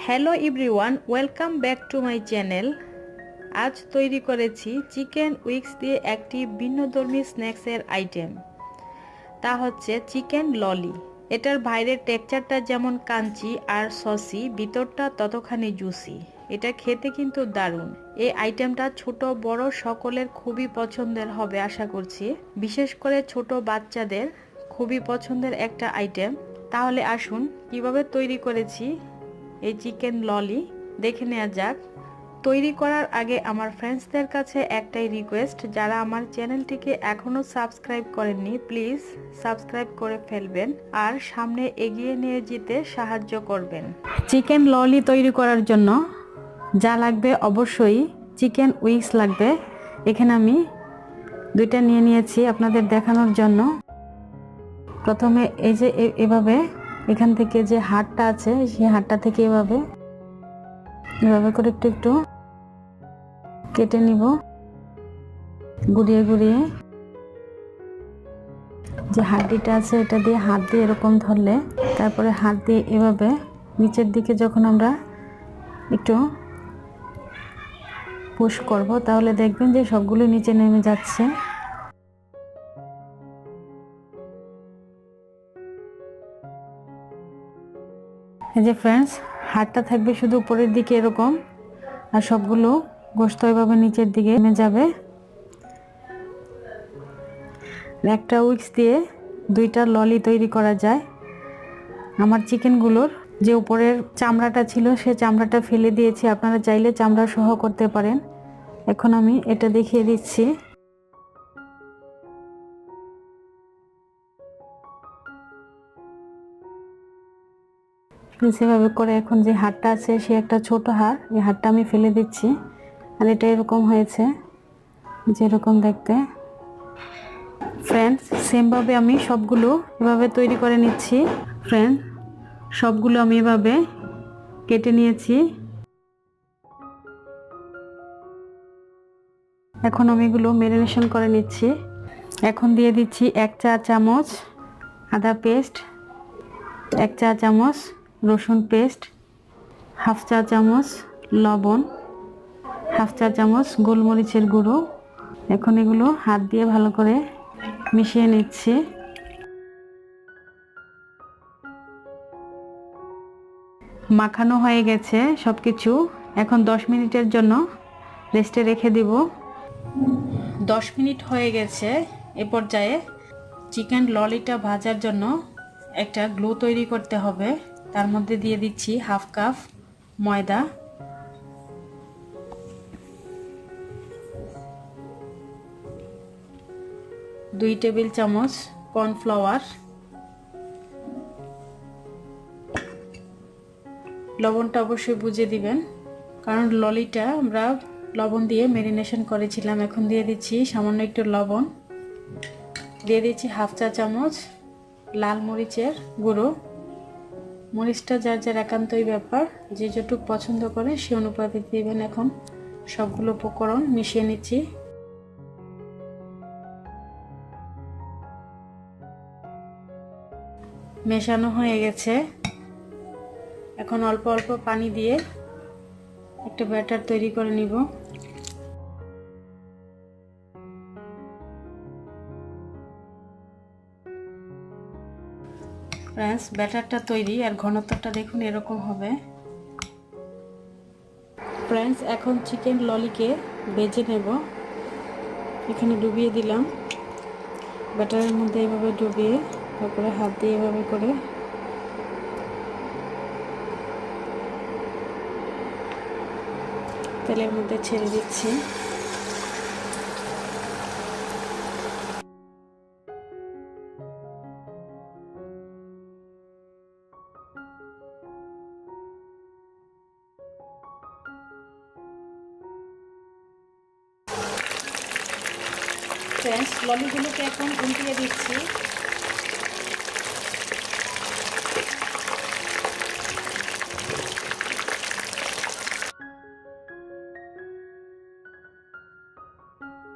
Hello everyone, welcome back to my channel. আজ তৈরি করেছি চিকেন উইংস দিয়ে একটি ভিন্নধর্মী স্ন্যাক্সের আইটেম, তা হচ্ছে চিকেন ললি। এটার বাইরের টেক্সচারটা যেমন কাঞ্চি আর সসি, ভিতরটা ততখানি জুসি। এটা খেতে কিন্তু দারুণ। এই আইটেমটা ছোট বড় সকলের খুবই পছন্দের হবে আশা করছি, বিশেষ করে ছোট বাচ্চাদের খুবই পছন্দের একটা আইটেম। তাহলে আসুন কিভাবে তৈরি করেছি এই চিকেন ললি দেখে নেওয়া যাক। তৈরি করার আগে আমার ফ্রেন্ডসদের কাছে একটাই রিকোয়েস্ট, যারা আমার চ্যানেলটিকে এখনও সাবস্ক্রাইব করেননি প্লিজ সাবস্ক্রাইব করে ফেলবেন আর সামনে এগিয়ে নিয়ে যেতে সাহায্য করবেন। চিকেন ললি তৈরি করার জন্য যা লাগবে অবশ্যই চিকেন উইংস লাগবে। এখানে আমি দুইটা নিয়ে নিয়েছি আপনাদের দেখানোর জন্য। প্রথমে এই যে এভাবে এখান থেকে যে হাড়টা আছে সেই হাড়টা থেকে এভাবে করে একটু একটু কেটে নিব, গুড়িয়ে গুড়িয়ে। যে হাড্ডিটা আছে এটা দিয়ে হাত দিয়ে এরকম ধরলে, তারপরে হাত দিয়ে এভাবে নিচের দিকে যখন আমরা একটু পুশ করব তাহলে দেখবেন যে সবগুলো নিচে নেমে যাচ্ছে। এই যে ফ্রেন্ডস, হাড়টা থাকবে শুধু উপরের দিকে এরকম, আর সবগুলো গোশত এভাবে নিচের দিকে নেমে যাবে। একটা উইক্স দিয়ে দুইটা ললি তৈরি করা যায়। আমার চিকেনগুলোর যে উপরের চামড়াটা ছিল সে চামড়াটা ফেলে দিয়েছি, আপনারা চাইলে চামড়া সহ করতে পারেন। এখন আমি এটা দেখিয়ে দিচ্ছি। সেভাবে করে এখন যে হাড়টা আছে সে একটা ছোট হাড়, এই হাড়টা আমি ফেলে দিচ্ছি। আর এটা এরকম হয়েছে যেরকম দেখতে। ফ্রেন্ডস, সেমভাবে আমি সবগুলো এভাবে তৈরি করে নিচ্ছি। ফ্রেন্ডস, সবগুলো আমি এভাবে কেটে নিয়েছি। এখন আমি এগুলো ম্যারিনেশন করে নিচ্ছি। এখন দিয়ে দিচ্ছি 1 চা চামচ আদা পেস্ট, 1 চা চামচ রসুন পেস্ট, 1/2 চা চামচ লবণ, 1/2 চা চামচ গোলমরিচের গুঁড়ো। এখন এগুলো হাত দিয়ে ভালো করে মিশিয়ে নিচ্ছি। মাখানো হয়ে গেছে সব কিছু। এখন 10 মিনিটের জন্য রেস্টে রেখে দিব। 10 মিনিট হয়ে গেছে। এ পর্যায়ে চিকেন ললিটা ভাজার জন্য একটা গ্লু তৈরি করতে হবে। তার মধ্যে দিয়ে দিচ্ছি 1/2 কাপ ময়দা, 2 টেবিল চামচ কর্নফ্লাওয়ার, লবণটা অবশ্যই বুঝে দিবেন কারণ ললিটা আমরা লবণ দিয়ে ম্যারিনেশন করেছিলাম। এখন দিয়ে দিচ্ছি সামান্য একটু লবণ, দিয়ে দিচ্ছি 1/2 চা চামচ লাল মরিচের গুঁড়ো। মরিচটা যার যার একান্তই ব্যাপার, যে যেটুকু পছন্দ করে সে অনুপাতে দিবেন। এখন সবগুলো উপকরণ মিশিয়ে নিচ্ছি। মেশানো হয়ে গেছে। এখন অল্প অল্প পানি দিয়ে একটা ব্যাটার তৈরি করে নিব। ফ্রেন্ডস, ব্যাটারটা তৈরি আর ঘনত্বটা দেখুন এরকম হবে। ফ্রেন্ডস, এখন চিকেন ললিকে ভেজে নেব। এখানে ডুবিয়ে দিলাম ব্যাটারের মধ্যে, এভাবে ডুবিয়ে তারপরে হাত দিয়ে এভাবে করে তেলের মধ্যে ছেড়ে দিচ্ছি। ফ্রেন্ডস, ললিগুলোকে এখন উল্টিয়ে দিচ্ছি।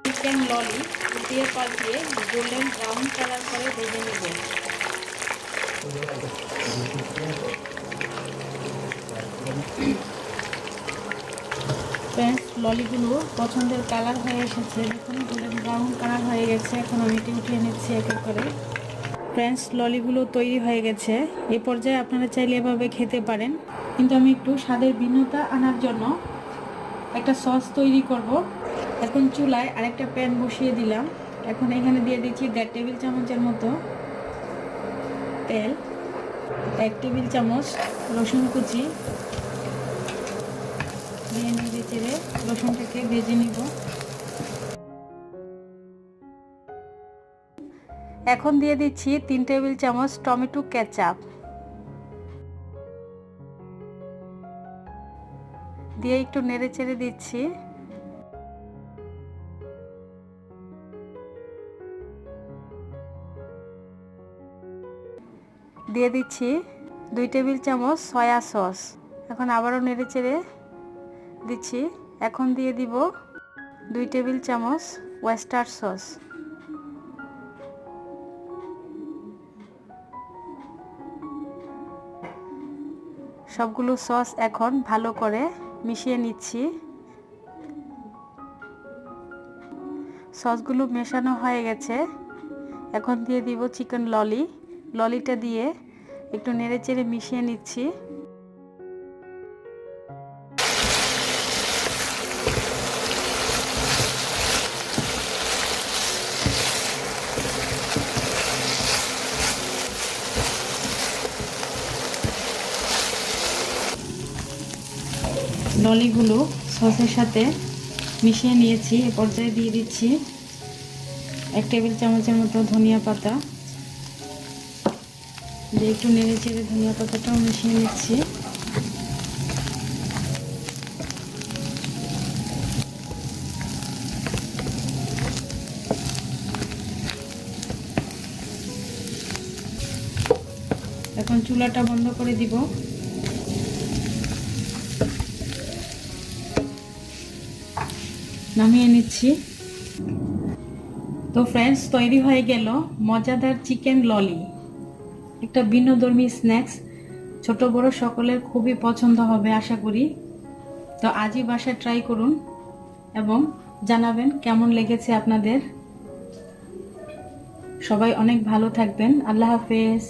চিকেন ললি উল্টিয়ে পাল্টিয়ে গোল্ডেন ব্রাউন কালার করে ভেজে নেব। ললিগুলো পছন্দের কালার হয়ে এসেছে, দেখুন গোল্ডেন ব্রাউন কালার হয়ে গেছে। এখন আমি এটি উঠিয়ে নিচ্ছি এক এক করে। ফ্রেন্ডস, ললিগুলো তৈরি হয়ে গেছে। এ পর্যায়ে আপনারা চাইলে এভাবে খেতে পারেন, কিন্তু আমি একটু স্বাদের ভিন্নতা আনার জন্য একটা সস তৈরি করব। এখন চুলায় আরেকটা প্যান বসিয়ে দিলাম। এখন এখানে দিয়ে দিচ্ছি 1.5 টেবিল চামচের মতো তেল, 1 টেবিল চামচ রসুন কুচি দিয়ে নেড়ে চেড়ে রসুনটাকে ভেজে নিব। এখন দিয়ে দিচ্ছি 3 টেবিল চামচ টমেটো কেচাপ, দিয়ে একটু নেড়ে চেড়ে দিচ্ছি। দিয়ে দিচ্ছি 2 টেবিল চামচ সয়া সস। এখন আবারও নেড়ে চেড়ে দিচ্ছি। এখন দিয়ে দিব 2 টেবিল চামচ ওয়েস্টার সস। সবগুলো সস এখন ভালো করে মিশিয়ে নিচ্ছি। সসগুলো মেশানো হয়ে গেছে। এখন দিয়ে দিব চিকেন ললিটা দিয়ে একটু নেড়ে চেড়ে মিশিয়ে নিচ্ছি। ললিগুলো সসের সাথে মিশিয়ে নিয়েছি। এ পর্যায়ে দিয়ে দিচ্ছি 1 টেবিল চামচের মতো ধনিয়া পাতা, দিয়ে একটু নেড়ে চেড়ে ধনিয়া পাতাটাও মিশিয়ে নিচ্ছি। এখন চুলাটা বন্ধ করে দিব। নামিয়ে নিচ্ছি। তো ফ্রেন্ডস, তৈরি হয়ে গেল মজাদার চিকেন ললি, একটা ভিন্নধর্মী স্ন্যাক্স। ছোট বড় সকলের খুবই পছন্দ হবে আশা করি। তো আজই বাসায় ট্রাই করুন এবং জানাবেন কেমন লেগেছে আপনাদের। সবাই অনেক ভালো থাকবেন। আল্লাহ হাফেজ।